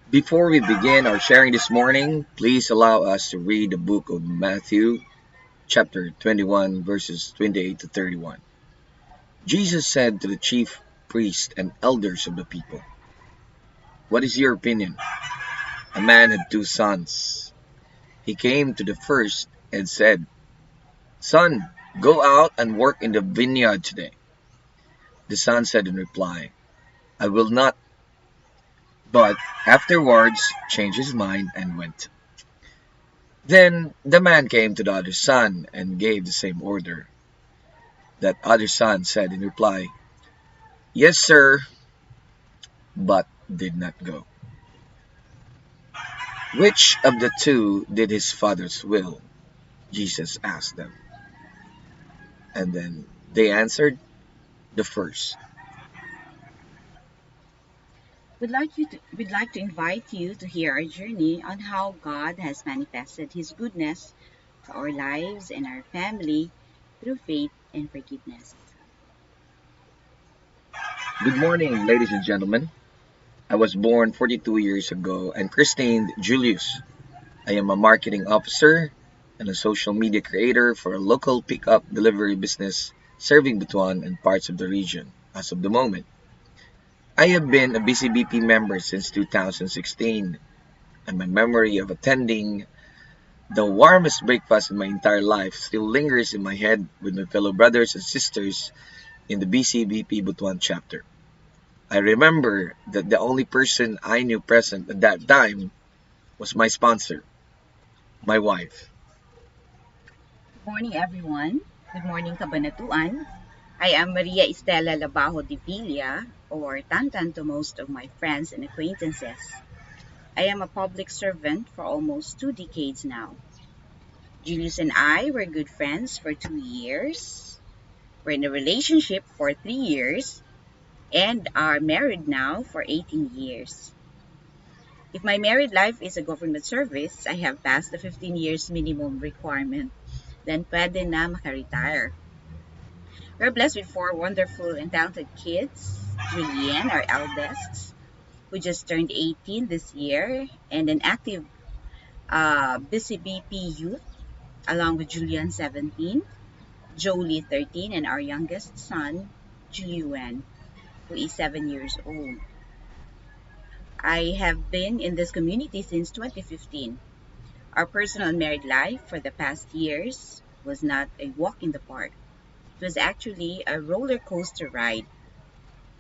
Before we begin our sharing this morning, please allow us to read the book of Matthew, chapter 21, verses 28 to 31. Jesus said to the chief priests and elders of the people, "What is your opinion? A man had two sons. He came to the first and said, 'Son, go out and work in the vineyard today.' The son said in reply, 'I will not,' but afterwards changed his mind and went. Then the man came to the other son and gave the same order. That other son said in reply, 'Yes, sir,' but did not go. Which of the two did his father's will?" Jesus asked them. And then they answered, "The first." We'd like to invite you to hear our journey on how God has manifested His goodness to our lives and our family through faith and forgiveness. Good morning, ladies and gentlemen. I was born 42 years ago and christened Julius. I am a marketing officer and a social media creator for a local pickup delivery business serving Butuan and parts of the region as of the moment. I have been a bcbp member since 2016, and my memory of attending the warmest breakfast in my entire life still lingers in my head with my fellow brothers and sisters in the bcbp Butuan chapter. I remember that the only person I knew present at that time was my sponsor, my wife. Good morning, everyone. Good morning, Kabanatuan. I am Maria Estela Labajo de Villa, or Tantan to most of my friends and acquaintances. I am a public servant for almost 2 decades now. Julius and I were good friends for 2 years. We're in a relationship for 3 years and are married now for 18 years. If my married life is a government service, I have passed the 15 years minimum requirement. Then pwede na makaretire. We're blessed with four wonderful and talented kids. Julianne, our eldest, who just turned 18 this year, and an active bcbp youth, along with Julian, 17, Jolie, 13, and our youngest son, Julian, who is 7 years old. I have been in this community since 2015. Our personal and married life for the past years was not a walk in the park. It was actually a roller coaster ride.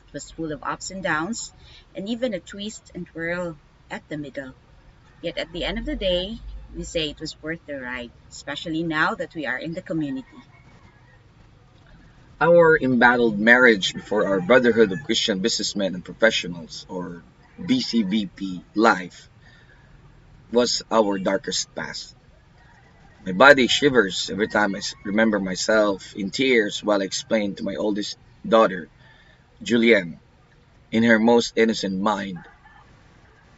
It was full of ups and downs, and even a twist and twirl at the middle. Yet at the end of the day, we say it was worth the ride, especially now that we are in the community. Our embattled marriage before our Brotherhood of Christian Businessmen and Professionals, or BCBP, life was our darkest past. My body shivers every time I remember myself in tears while I explain to my oldest daughter, Julienne, in her most innocent mind,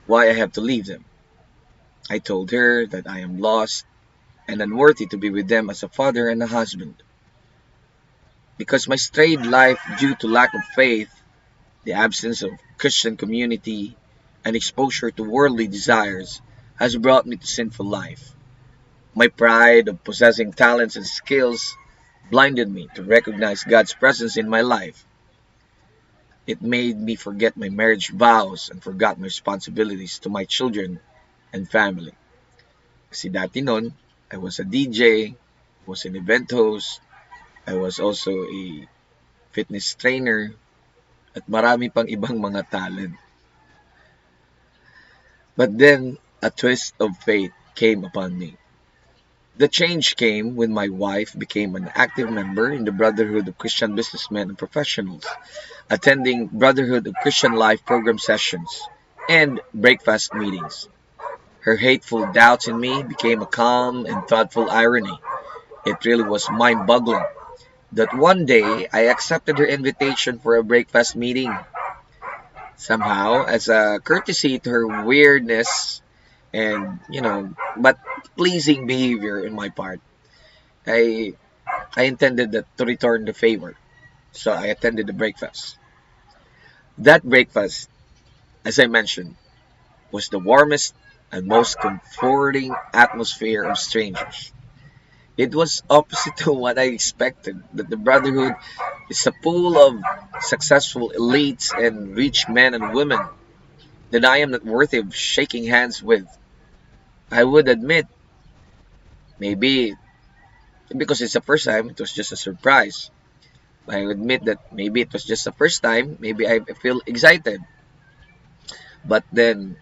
why I have to leave them. I told her that I am lost and unworthy to be with them as a father and a husband. Because my strayed life due to lack of faith, the absence of Christian community, and exposure to worldly desires has brought me to sinful life. My pride of possessing talents and skills blinded me to recognize God's presence in my life. It made me forget my marriage vows and forgot my responsibilities to my children and family. Kasi dati nun, I was a DJ, was an event host, I was also a fitness trainer, at marami pang ibang mga talent. But then, a twist of fate came upon me. The change came when my wife became an active member in the Brotherhood of Christian Businessmen and Professionals, attending Brotherhood of Christian Life program sessions and breakfast meetings. Her hateful doubts in me became a calm and thoughtful irony. It really was mind-boggling that one day I accepted her invitation for a breakfast meeting. Somehow, as a courtesy to her weirdness and, but pleasing behavior in my part, I I intended to return the favor. So I attended the breakfast. That breakfast, as I mentioned, was the warmest and most comforting atmosphere of strangers. It was opposite to what I expected, that the Brotherhood is a pool of successful elites and rich men and women that I am not worthy of shaking hands with. I would admit, maybe because it's the first time, it was just a surprise. I admit that maybe it was just the first time, maybe I feel excited. But then,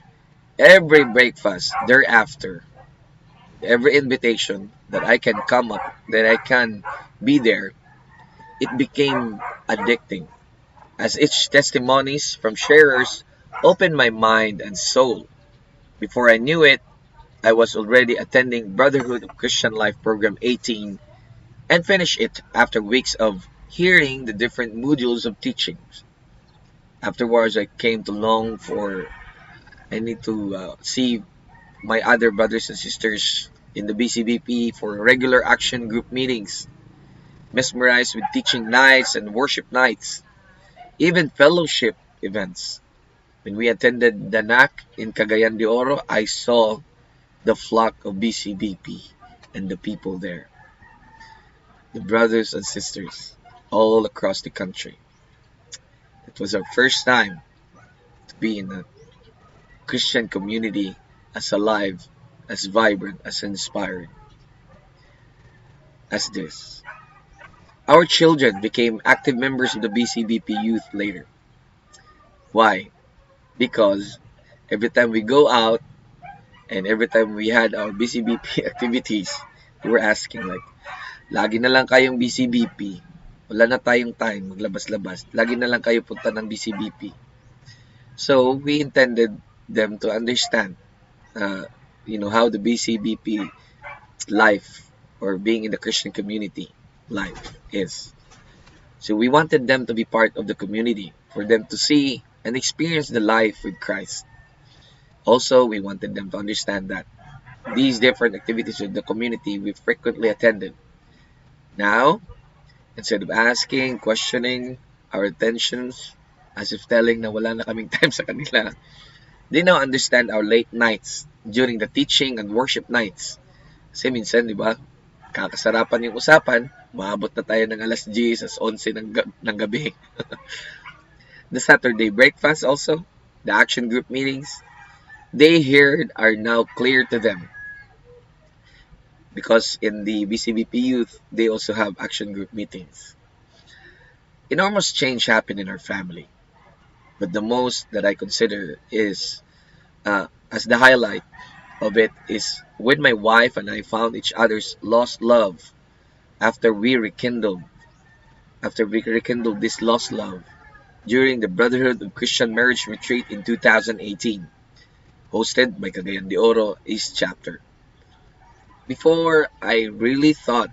every breakfast thereafter, every invitation that I can come up, that I can be there, it became addicting. As each testimonies from sharers opened my mind and soul. Before I knew it, I was already attending Brotherhood of Christian Life Program 18 and finished it after weeks of hearing the different modules of teachings. Afterwards, I came to long for, I need to see my other brothers and sisters in the BCBP for regular action group meetings, mesmerized with teaching nights and worship nights, even fellowship events. When we attended the NAC in Cagayan de Oro, I saw the flock of BCBP and the people there, the brothers and sisters all across the country. It was our first time to be in a Christian community as alive, as vibrant, as inspired as this. Our children became active members of the BCBP youth later. Why? Because every time we go out and every time we had our BCBP activities, we were asking like, lagi na lang kayong BCBP. Wala na tayong time maglabas-labas. Lagi na lang kayo punta ng BCBP. So we intended them to understand, uh, how the BCBP life or being in the Christian community life is. So we wanted them to be part of the community, for them to see and experience the life with Christ. Also, we wanted them to understand that these different activities of the community we frequently attended. Now, instead of asking, questioning our attentions, as if telling na wala na kaming time sa kanila, they now understand our late nights during the teaching and worship nights. Kasi minsan, di ba, kakasarapan yung usapan, maabot na tayo ng alas 10, alas 11 ng gabi. The Saturday breakfast also, the action group meetings, they heard are now clear to them. Because in the BCBP youth, they also have action group meetings. Enormous change happened in our family. But the most that I consider is, as the highlight of it, is when my wife and I found each other's lost love after we rekindled this lost love during the Brotherhood of Christian Marriage Retreat in 2018, hosted by Cagayan de Oro East Chapter. Before, I really thought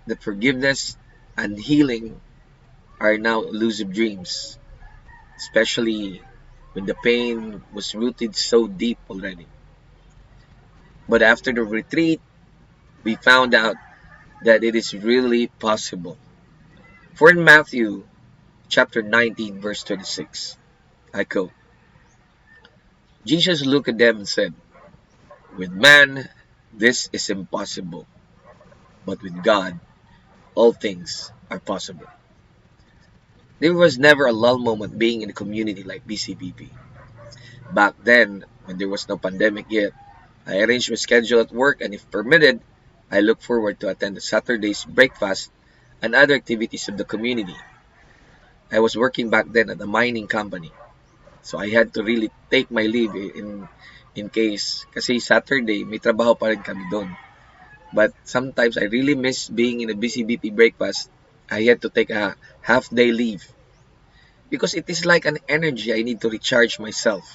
that forgiveness and healing are now elusive dreams, especially when the pain was rooted so deep already. But after the retreat, we found out that it is really possible. For in Matthew chapter 19, verse 26, I quote, Jesus looked at them and said, with man, this is impossible, but with God, all things are possible. There was never a lull moment being in a community like BCBP. Back then, when there was no pandemic yet, I arranged my schedule at work, and if permitted, I look forward to attend the Saturday's breakfast and other activities of the community. I was working back then at a mining company, so I had to really take my leave in case, kasi Saturday may trabaho pa rin kami doon. But sometimes I really miss being in a BCBP breakfast. I had to take a half day leave because it is like an energy I need to recharge myself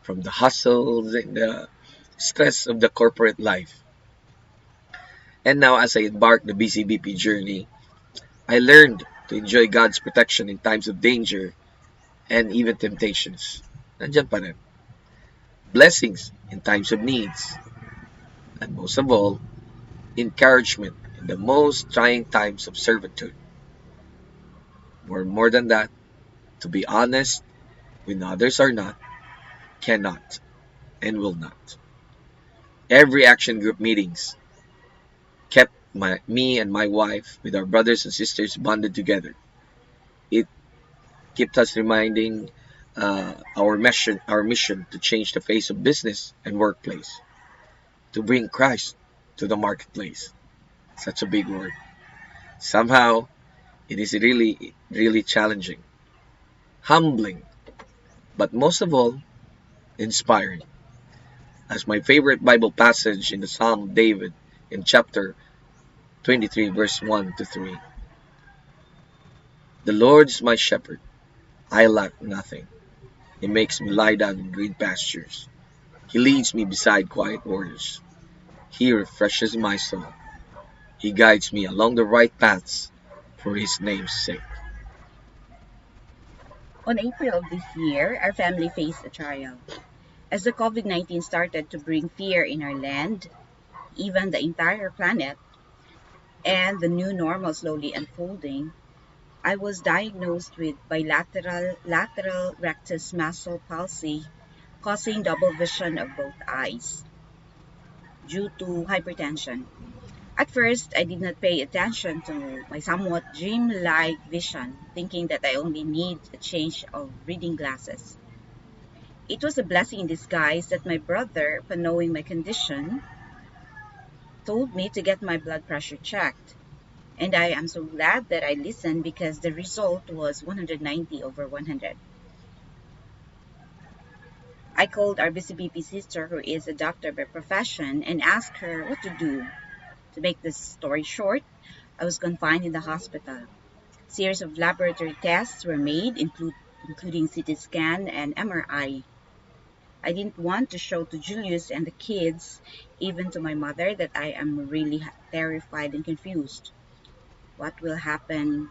from the hustles and the stress of the corporate life. And now as I embark the BCBP journey, I learned to enjoy God's protection in times of danger and even temptations. Nandiyan pa rin. Blessings in times of needs. And most of all, encouragement in the most trying times of servitude. More than that, to be honest, when others are not, cannot, and will not. Every action group meetings kept me and my wife with our brothers and sisters bonded together. It kept us reminding our mission to change the face of business and workplace, to bring Christ to the marketplace. Such a big word. Somehow, it is really, really challenging, humbling, but most of all, inspiring. As my favorite Bible passage in the Psalm of David in chapter 23, verse 1 to 3. The Lord's my shepherd, I lack nothing. He makes me lie down in green pastures. He leads me beside quiet waters. He refreshes my soul. He guides me along the right paths for his name's sake. On April of this year, our family faced a trial. As the COVID-19 started to bring fear in our land, even the entire planet, and the new normal slowly unfolding, I was diagnosed with bilateral lateral rectus muscle palsy, causing double vision of both eyes due to hypertension. At first, I did not pay attention to my somewhat dream-like vision, thinking that I only need a change of reading glasses. It was a blessing in disguise that my brother, upon knowing my condition, told me to get my blood pressure checked. And I am so glad that I listened because the result was 190 over 100. I called our bcbp sister, who is a doctor by profession, and asked her what to do. To make this story short, I was confined in the hospital. Series of laboratory tests were made, including CT scan and MRI. I didn't want to show to Julius and the kids, even to my mother, that I am really terrified and confused. What will happen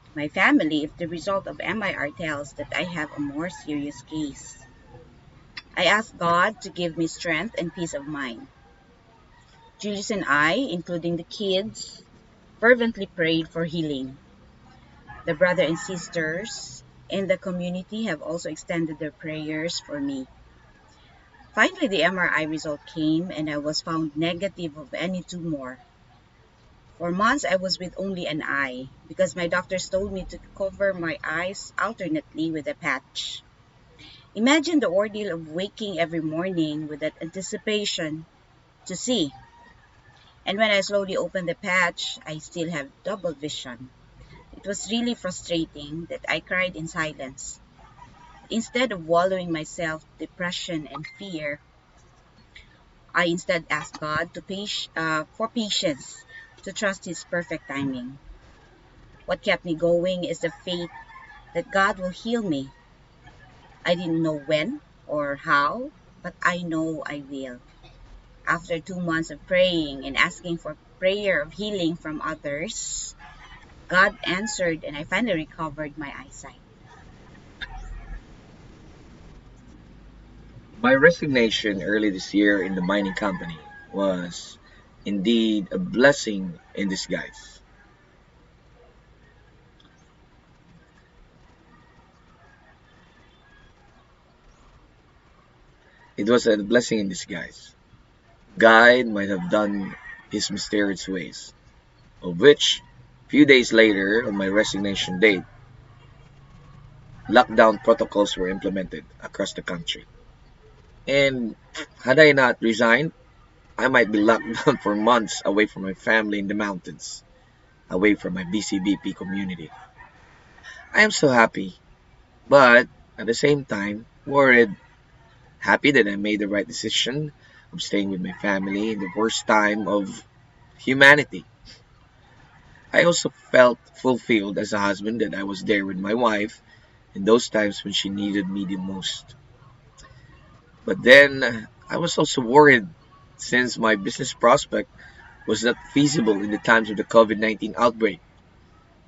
to my family if the result of MIR tells that I have a more serious case? I asked God to give me strength and peace of mind. Julius and I, including the kids, fervently prayed for healing. The brothers and sisters in the community have also extended their prayers for me. Finally, the MRI result came and I was found negative of any tumor. For months, I was with only an eye because my doctors told me to cover my eyes alternately with a patch. Imagine the ordeal of waking every morning with that anticipation to see. And when I slowly opened the patch, I still have double vision. It was really frustrating that I cried in silence. Instead of wallowing myself in depression and fear, I instead asked God for patience, to trust His perfect timing. What kept me going is the faith that God will heal me. I didn't know when or how, but I know I will. After 2 months of praying and asking for prayer of healing from others, God answered and I finally recovered my eyesight. My resignation early this year in the mining company was indeed a blessing in disguise. It was a blessing in disguise. God might have done his mysterious ways, of which, few days later, on my resignation date, lockdown protocols were implemented across the country. And had I not resigned, I might be locked down for months away from my family in the mountains, away from my BCBP community. I am so happy, but at the same time, worried, happy that I made the right decision of staying with my family in the worst time of humanity. I also felt fulfilled as a husband that I was there with my wife in those times when she needed me the most. But then I was also worried since my business prospect was not feasible in the times of the COVID-19 outbreak.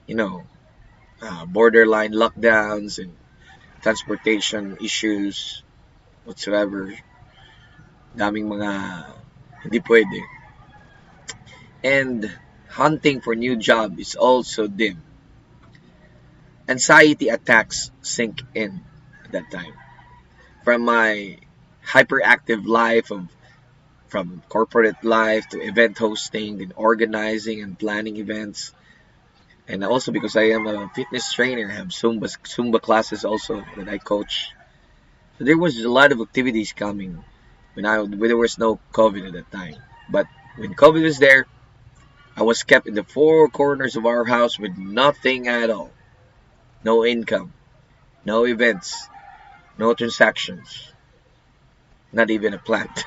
You know, borderline lockdowns and transportation issues whatsoever. Daming mga hindi pwede. And hunting for new job is also dim. Anxiety attacks sink in at that time. From my hyperactive life of from corporate life to event hosting, then organizing and planning events, and also because I am a fitness trainer, I have Zumba classes also that I coach. So there was a lot of activities coming when there was no COVID at that time. But when COVID was there, I was kept in the four corners of our house with nothing at all. No income, no events, no transactions, not even a plant.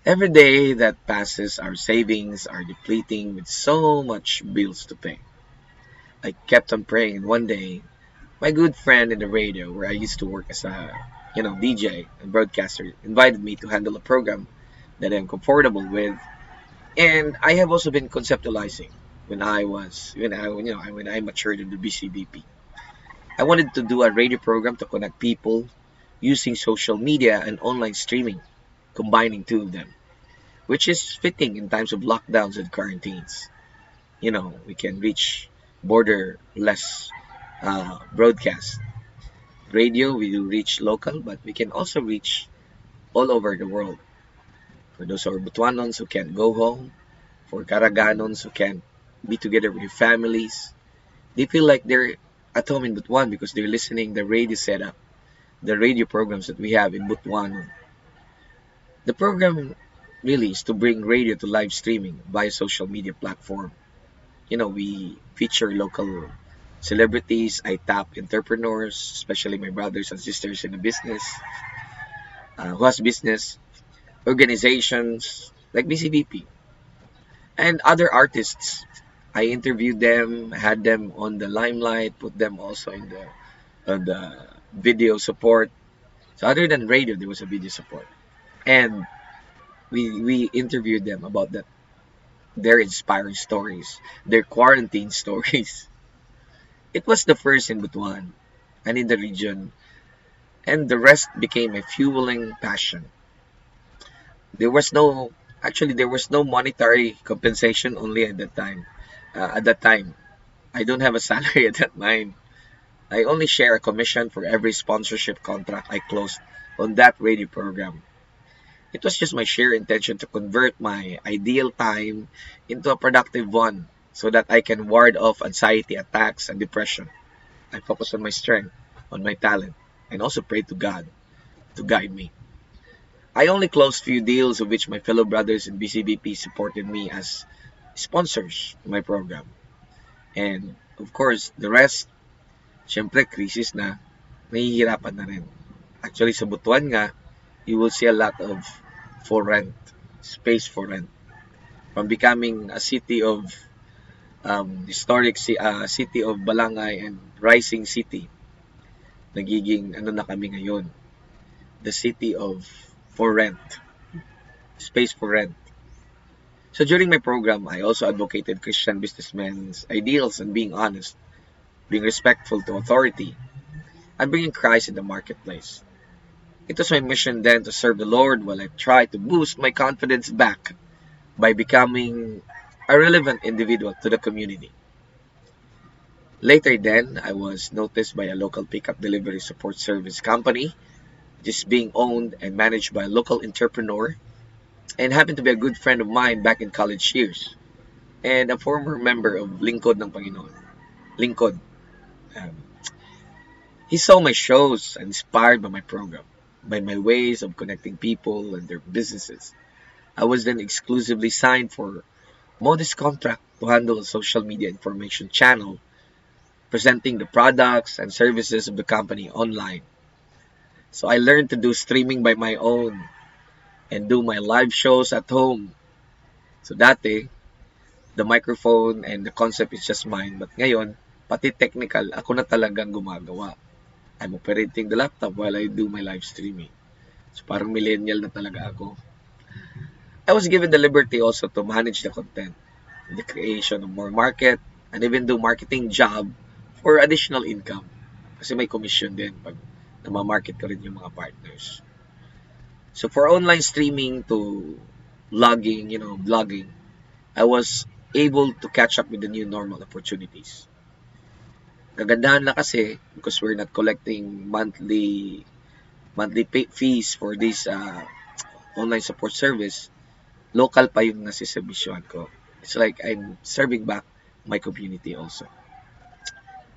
Every day that passes, our savings are depleting with so much bills to pay. I kept on praying, and one day, my good friend in the radio, where I used to work as a DJ and broadcaster, invited me to handle a program that I'm comfortable with, and I have also been conceptualizing when I matured in the BCBP. I wanted to do a radio program to connect people using social media and online streaming, combining two of them, which is fitting in times of lockdowns and quarantines. We can reach borderless broadcast. Radio, we do reach local, but we can also reach all over the world. For those who are Butuanons who can't go home, for Karaganons who can't be together with their families, they feel like they're at home in Butuan because they're listening the radio setup, the radio programs that we have in Butuan. The program really is to bring radio to live streaming via social media platform. We feature local celebrities. I tap entrepreneurs, especially my brothers and sisters in the business, who has business organizations like BCBP and other artists. I interviewed them, had them on the limelight, put them also in the video support. So other than radio, there was a video support, and we interviewed them about their inspiring stories, their quarantine stories. It was the first in Butuan and in the region, and the rest became a fueling passion. There was no there was no monetary compensation only at that time. At that time, I don't have a salary at that time. I only share a commission for every sponsorship contract I closed on that radio program. It was just my sheer intention to convert my ideal time into a productive one so that I can ward off anxiety attacks and depression. I focus on my strength, on my talent, and also pray to God to guide me. I only closed few deals of which my fellow brothers in BCBP supported me as sponsors in my program. And of course, the rest, syempre crisis na, nahihirapan na rin. Actually, sa Butuan nga, you will see a lot of for rent, space for rent. From becoming a city of city of Balangay and rising city, nagiging ano na kami ngayon, the city of for rent, space for rent. So during my program, I also advocated Christian businessmen's ideals and being honest, being respectful to authority, and bringing Christ in the marketplace. It was my mission then to serve the Lord while I tried to boost my confidence back by becoming a relevant individual to the community. Later then, I was noticed by a local pickup delivery support service company, just being owned and managed by a local entrepreneur, and happened to be a good friend of mine back in college years, and a former member of Lingkod ng Panginoon. Lingkod. Um, he saw my shows and inspired by my program, by my ways of connecting people and their businesses. I was then exclusively signed for modest contract to handle a social media information channel presenting the products and services of the company online. So I learned to do streaming by my own and do my live shows at home. So dati, the microphone and the concept is just mine. But ngayon, pati technical, ako na talagang gumagawa. I'm operating the laptop while I do my live streaming. So parang millennial na talaga ako. I was given the liberty also to manage the content, the creation of more market, and even do marketing job for additional income. Kasi may commission din pag namamarket ko rin yung mga partners. So for online streaming to blogging, I was able to catch up with the new normal opportunities. Kagandahan lang kasi because we're not collecting monthly fees for this online support service, local pa yung nasiservisyohan ko. It's like I'm serving back my community also.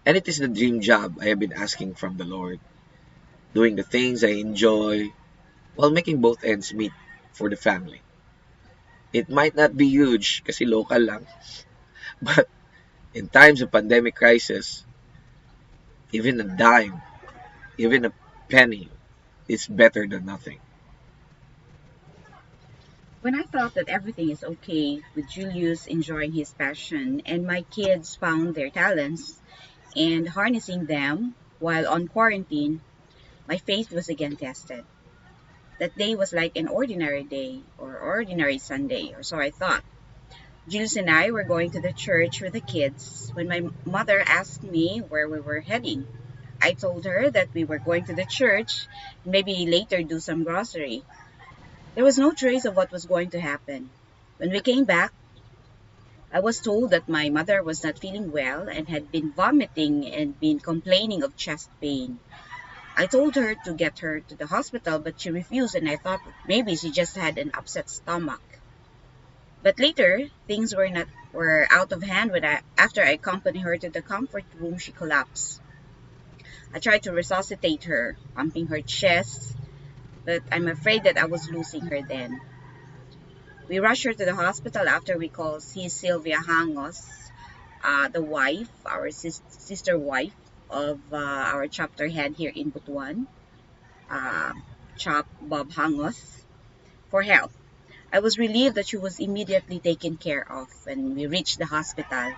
And it is the dream job I have been asking from the Lord, doing the things I enjoy while making both ends meet for the family. It might not be huge kasi local lang, but in times of pandemic crisis, even a dime, even a penny is better than nothing. When I thought that everything is okay with Julius enjoying his passion and my kids found their talents and harnessing them while on quarantine, my faith was again tested. That day was like an ordinary day or ordinary Sunday, or so I thought. Jules and I were going to the church with the kids when my mother asked me where we were heading. I told her that we were going to the church and maybe later do some grocery. There was no trace of what was going to happen. When we came back, I was told that my mother was not feeling well and had been vomiting and been complaining of chest pain. I told her to get her to the hospital, but she refused, and I thought that maybe she just had an upset stomach. But later, things were out of hand when after I accompanied her to the comfort room, she collapsed. I tried to resuscitate her, pumping her chest, but I'm afraid that I was losing her then. We rushed her to the hospital after we called Sylvia Hangos, the wife, our sister wife of our chapter head here in Butuan, uh, Chap Bob Hangos, for help. I was relieved that she was immediately taken care of when we reached the hospital.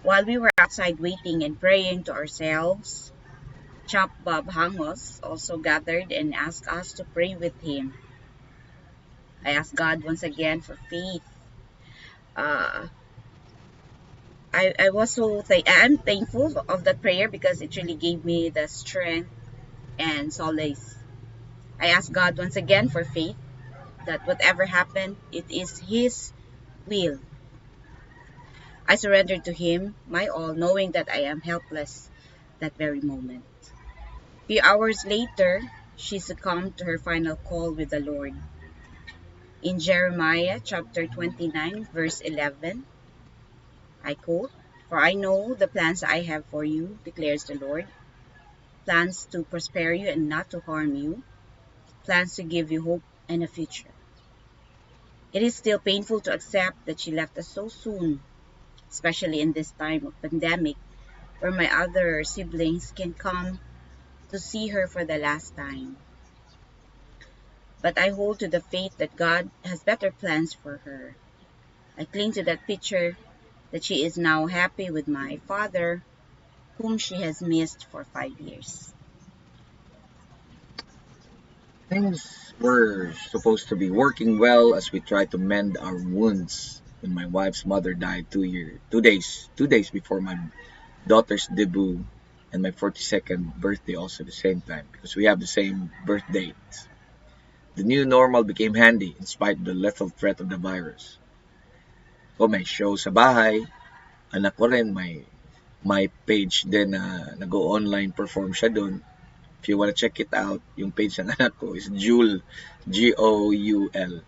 While we were outside waiting and praying to ourselves, Chap Bob Hangos also gathered and asked us to pray with him. I asked God once again for faith. Uh, I was I'm thankful of that prayer because it really gave me the strength and solace. I asked God once again for faith that whatever happened, it is His will. I surrendered to Him my all, knowing that I am helpless that very moment. A few hours later, she succumbed to her final call with the Lord. In Jeremiah chapter 29, verse 11, I quote, "For I know the plans I have for you, declares the Lord, plans to prosper you and not to harm you, plans to give you hope and a future." It is still painful to accept that she left us so soon, especially in this time of pandemic where my other siblings can come to see her for the last time. But I hold to the faith that God has better plans for her. I cling to that picture that she is now happy with my father, whom she has missed for 5 years. Things were supposed to be working well as we tried to mend our wounds when my wife's mother died 2 days before my daughter's debut and my 42nd birthday also at the same time because we have the same birth date. The new normal became handy in spite of the lethal threat of the virus. Kung may show sa bahay, anak ko rin may page din na nag-online perform siya doon. If you wanna check it out, yung page ng anak ko is Jul, Goul.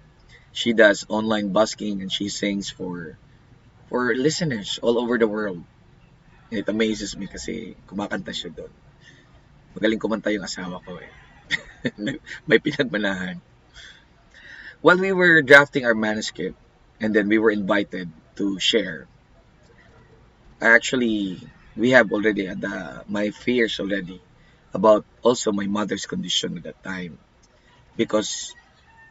She does online busking and she sings for listeners all over the world. And it amazes me kasi kumakanta siya doon. Magaling kumanta yung asawa ko eh. May pinagmanahan. While we were drafting our manuscript and then we were invited to share, actually we have already had my fears already about also my mother's condition at that time because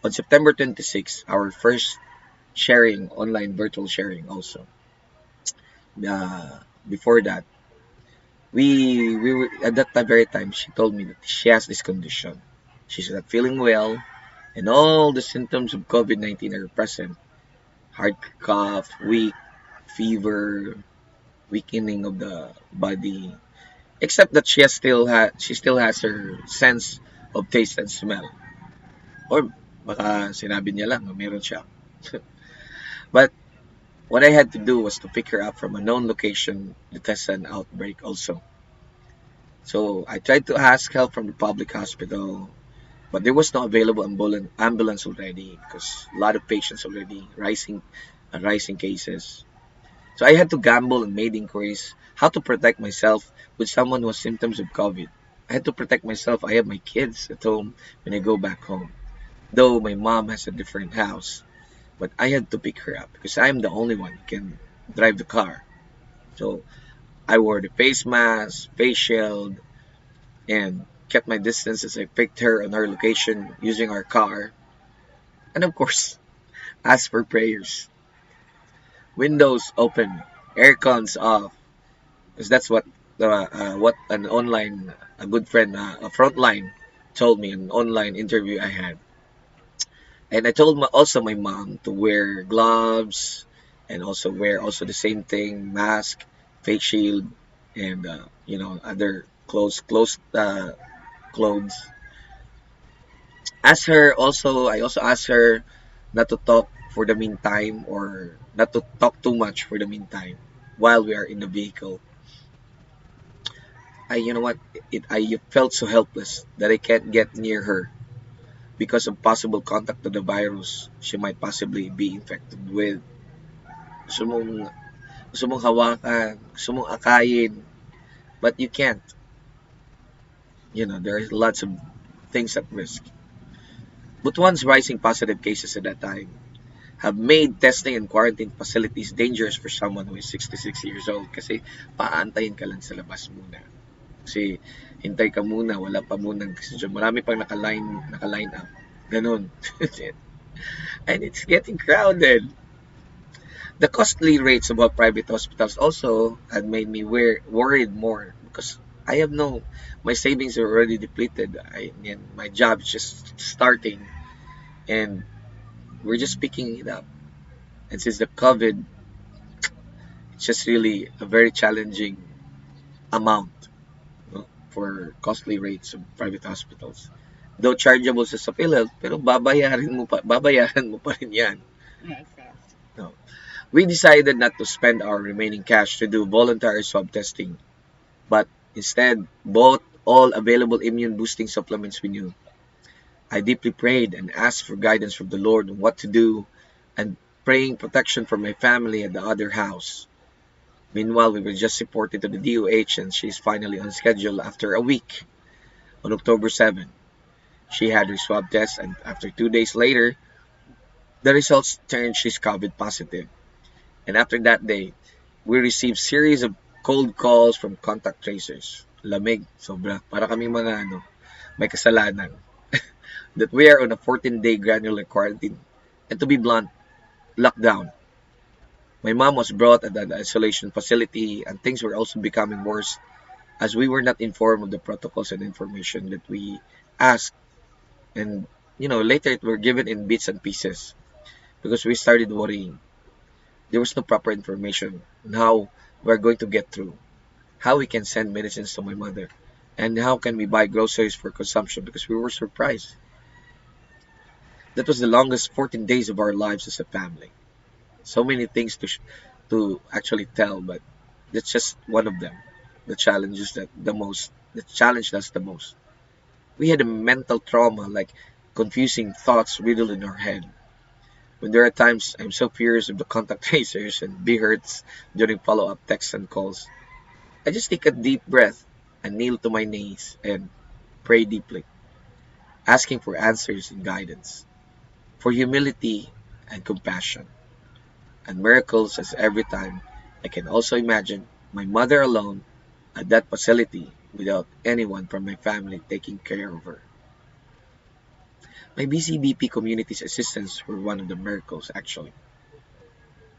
on September 26th, our first sharing, online virtual sharing also, before that, we were, at that time, very time, she told me that she has this condition. She's not feeling well, and all the symptoms of COVID-19 are present. Heart cough, weak, fever, weakening of the body, except that she still has her sense of taste and smell. Or baka sinabi niya lang na meron siya. But What I had to do was to pick her up from a known location to test an outbreak also. So I tried to ask help from the public hospital, but there was no available ambulance already because a lot of patients already rising cases. So I had to gamble and made inquiries how to protect myself with someone who has symptoms of COVID. I had to protect myself. I have my kids at home when I go back home. Though my mom has a different house, but I had to pick her up because I'm the only one who can drive the car. So I wore the face mask, face shield, and kept my distance as I picked her on our location using our car. And of course, asked for prayers. Windows open, aircons off, because that's what an online a good friend a frontline told me in an online interview I had. And I told also my mom to wear gloves and also wear also the same thing, mask, face shield, and other clothes. I also asked her not to talk for the meantime or not to talk too much for the meantime while we are in the vehicle. I you know what I felt so helpless that I can't get near her because of possible contact to the virus she might possibly be infected with. Gusto mong, gusto mong hawakan, gusto mong akayin, but you can't. There are lots of things at risk. But once rising positive cases at that time have made testing and quarantine facilities dangerous for someone who is 66 years old kasi paantayin ka lang sa labas muna. Kasi hintay ka muna, wala pa munang decision. Marami pang naka-line up. Ganun. And it's getting crowded. The costly rates of our private hospitals also had made me worried more because I have no, my savings are already depleted. And my job is just starting and we're just picking it up. And since the COVID, it's just really a very challenging amount, for costly rates of private hospitals. Though chargeable sa PhilHealth, pero babayaran mo pa rin yan. Yes, yes. No. We decided not to spend our remaining cash to do voluntary swab testing, but instead bought all available immune boosting supplements we knew. I deeply prayed and asked for guidance from the Lord on what to do and praying protection for my family at the other house. Meanwhile, we were just reported to the DOH and she's finally on schedule after a week on October 7. She had her swab test and after 2 days later, the results turned she's COVID positive. And after that day, we received series of cold calls from contact tracers. Lamig, sobra. Para kami mga may kasalanan. That we are on a 14-day granular quarantine. And to be blunt, lockdown. My mom was brought at an isolation facility and things were also becoming worse as we were not informed of the protocols and information that we asked. And, later it were given in bits and pieces because we started worrying. There was no proper information on how we're going to get through, how we can send medicines to my mother, and how can we buy groceries for consumption because we were surprised. That was the longest 14 days of our lives as a family. So many things to actually tell, but that's just one of them. That challenged us the most. We had a mental trauma, like confusing thoughts riddled in our head. When there are times I'm so furious of the contact tracers and big hurts during follow-up texts and calls, I just take a deep breath and kneel to my knees and pray deeply, asking for answers and guidance, for humility and compassion, and miracles as every time I can also imagine my mother alone at that facility without anyone from my family taking care of her. My BCBP community's assistants were one of the miracles actually.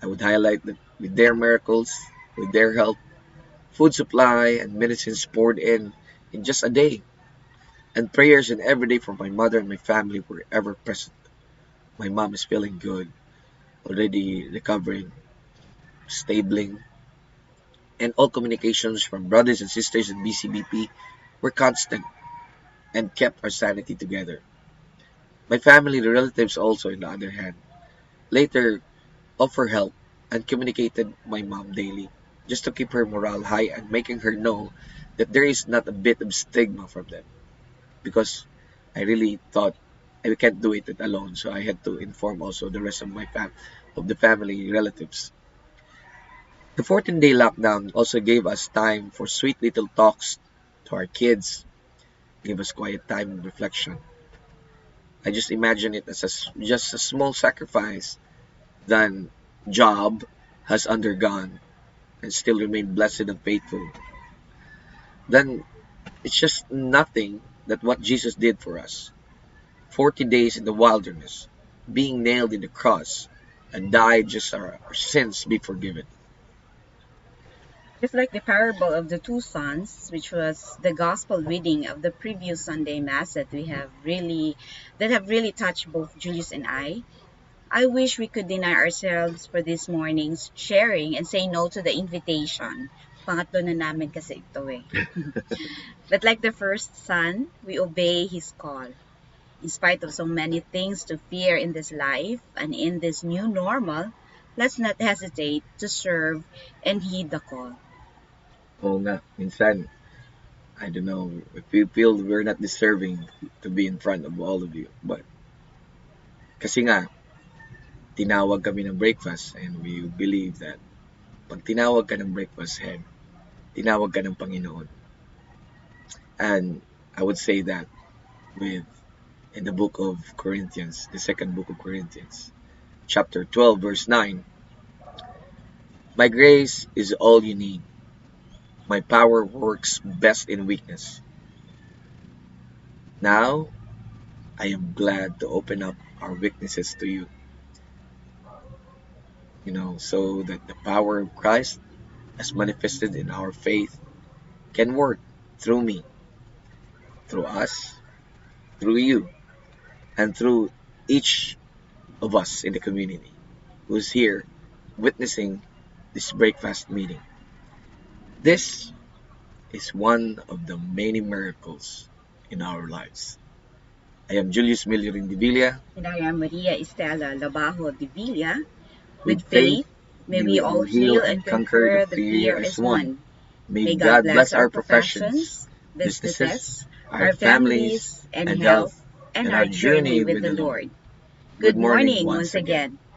I would highlight that with their miracles, with their help, food supply and medicines poured in just a day, and prayers and every day for my mother and my family were ever present. My mom is feeling good, already recovering, stabling, and all communications from brothers and sisters in BCBP were constant and kept our sanity together. My family relatives also, on the other hand, later offer help, and communicated my mom daily just to keep her morale high and making her know that there is not a bit of stigma from them, because I really thought I can't do it alone, so I had to inform also the rest of of the family relatives. The 14-day lockdown also gave us time for sweet little talks to our kids, gave us quiet time and reflection. I just imagine it as just a small sacrifice than Job has undergone and still remain blessed and faithful. Then it's just nothing that what Jesus did for us. 40 days in the wilderness, being nailed in the cross, and died just our sins be forgiven. Just like the parable of the two sons, which was the gospel reading of the previous Sunday Mass that have really touched both Julius and I wish we could deny ourselves for this morning's sharing and say no to the invitation. Pangatlo na namin kasi ito eh. But like the first son, we obey his call. In spite of so many things to fear in this life and in this new normal, let's not hesitate to serve and heed the call. Oo nga, minsan, I don't know if we feel we're not deserving to be in front of all of you. But kasi nga, tinawag kami ng breakfast and we believe that pag tinawag ka ng breakfast head, tinawag ka ng Panginoon. And I would say that with in the book of Corinthians, the second book of Corinthians, chapter 12, verse 9, my grace is all you need. My power works best in weakness. Now, I am glad to open up our weaknesses to you, so that the power of Christ, as manifested in our faith, can work through me, through us, through you, and through each of us in the community who's here witnessing this breakfast meeting. This is one of the many miracles in our lives. I am Julius Milirin de Villa. And I am Maria Estela Labajo de Villa. With With faith, faith, may may we we all all heal heal and and conquer the conquer the fear fear as as one. one. May May God God bless bless our our professions, professions, businesses, businesses, our our families, families, and and health, health, and and our our journey journey with with the the Lord. Lord. Good Good morning morning once once again. again.